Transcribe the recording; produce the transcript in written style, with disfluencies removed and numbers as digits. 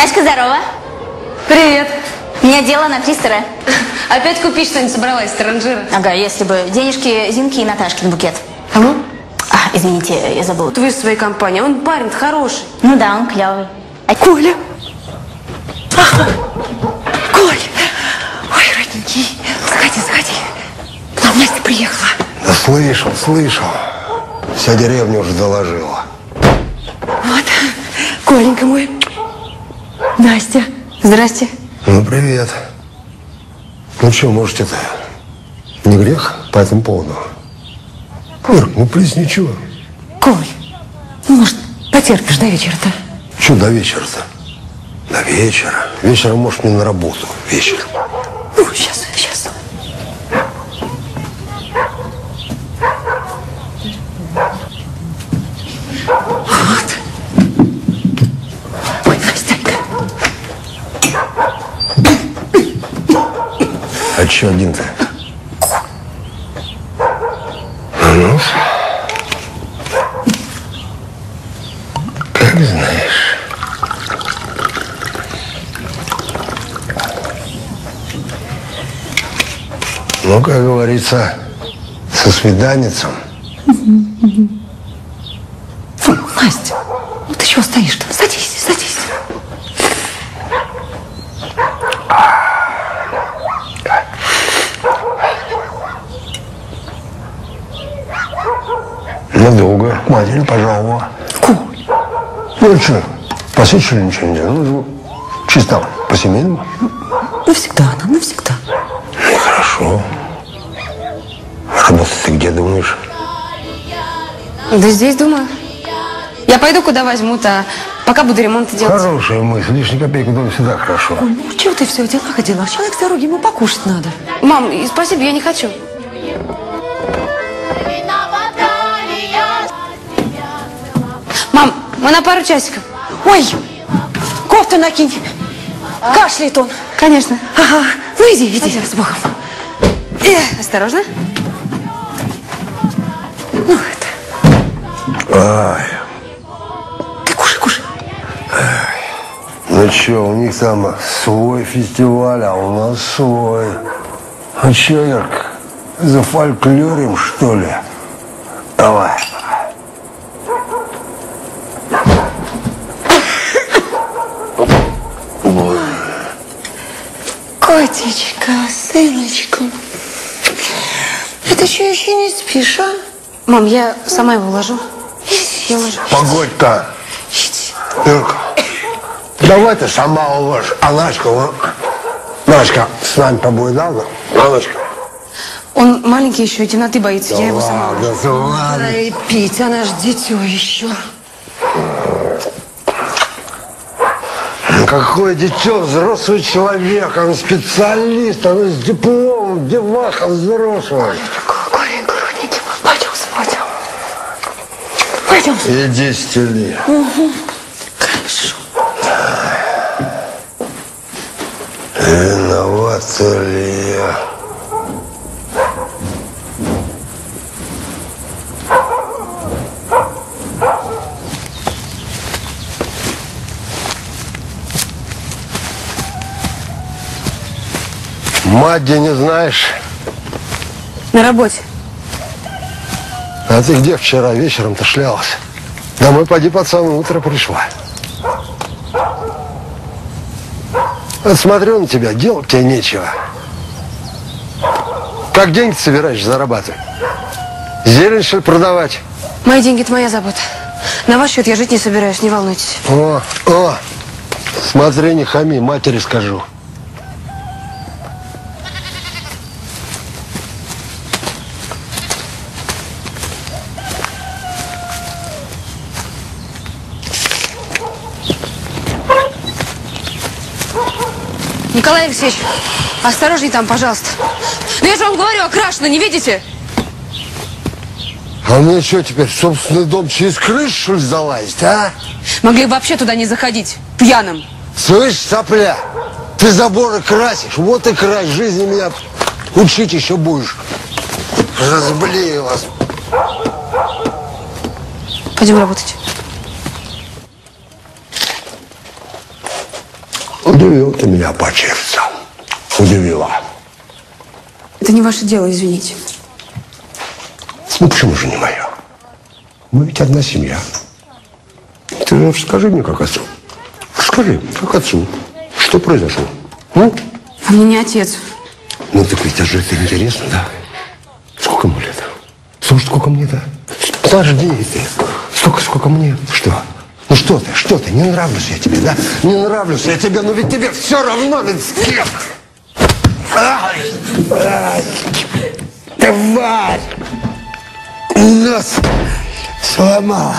Настя, здорово. Привет. У меня дело на 300 ре. Опять купить что-нибудь собралась с транжира? Ага, если бы. Денежки Зинки и Наташки на букет. Кому? Извините, я забыла. Вы из своей компании. Он парень хороший. Ну да, он клевый. Коля! Коля! Ой, родненький. Заходи. К нам Настя приехала. Да слышал. Вся деревня уже доложила. Вот, Коленька мой. Настя. Здрасте. Ну, привет. Ну что, может, это не грех по этому поводу? Ирк, ну, плиз, ничего. Коль, ну, может, потерпишь до вечера-то? Что до вечера-то? До вечера. Вечером, может, не на работу. Вечером. Ну, сейчас. Вот. Ой, Настенька. А че один-то? Ну, как знаешь. Ну, как говорится, со свиданницем. Фу, Настя, ну ты чего стоишь-то? Садись. Надолго к матери пожаловала. Коль. Ну, что, посвящали ничего не делали? Ну, чисто по-семейному. Навсегда она, навсегда. Ну, хорошо. Работать ты где, думаешь? Да здесь, думаю. Я пойду, куда возьмут, а пока буду ремонт делать. Хорошая мысль. Лишняя копейка дома всегда хорошо. Коль, ну чего ты все о делах? Человек с дороги, ему покушать надо. Мам, и спасибо, я не хочу. Мам, мы на пару часиков. Ой, кофту накинь. Кашляет он. Конечно. Ага. Ну иди, с Богом. Осторожно. Ну это. Ай. Ты кушай. Ну что, у них там свой фестиваль, а у нас свой. А че, Ирк, зафольклорим, что ли? Давай. Котечка, сыночка. Это что, еще не спишь, а? Мам, я сама его уложу. Я уложу. Погодь-ка. Ирка, давай ты сама уложишь. А Начка с нами побудет, да? Начка. Он маленький еще, и темноты боится. Я его сама уложу. Да ладно. Ай, пить, она ж дитё еще. Какое дитё, взрослый человек, он специалист, он с дипломом, деваха взрослая. Коленька, родненький, пойдем. Иди стели. Хорошо. Виновата ли я? Мать, где не знаешь? На работе. А ты где вчера вечером-то шлялась? Домой поди под самое утро пришла. Вот смотрю на тебя, делать тебе нечего. Как деньги собираешь зарабатывать? Зелень, что ли, продавать? Мои деньги – это моя забота. На ваш счет я жить не собираюсь, не волнуйтесь. О, смотри, не хами, матери скажу. Николай Алексеевич, осторожней там, пожалуйста. Ну я же вам говорю, окрашено, не видите? А мне что теперь, собственный дом через крышу, что ли, залазить, а? Могли бы вообще туда не заходить, пьяным. Слышь, сопля, ты заборы красишь, вот и крась, жизни меня учить еще будешь. Разблею вас. Пойдем работать. Удивил ты меня, Пачерица. Удивила. Это не ваше дело, извините. Ну почему же не мое? Мы ведь одна семья. Ты же скажи мне, как отцу. Скажи, как отцу. Что произошло? Вы мне не отец. Ну так ведь же это интересно, да? Сколько ему лет? Слушай, сколько мне-то? Подожди ты. Сколько мне? Что? Ну что ты? Не нравлюсь я тебе, да? Не нравлюсь я тебе, но ведь тебе все равно ведь с кем. Тварь! Нос сломала.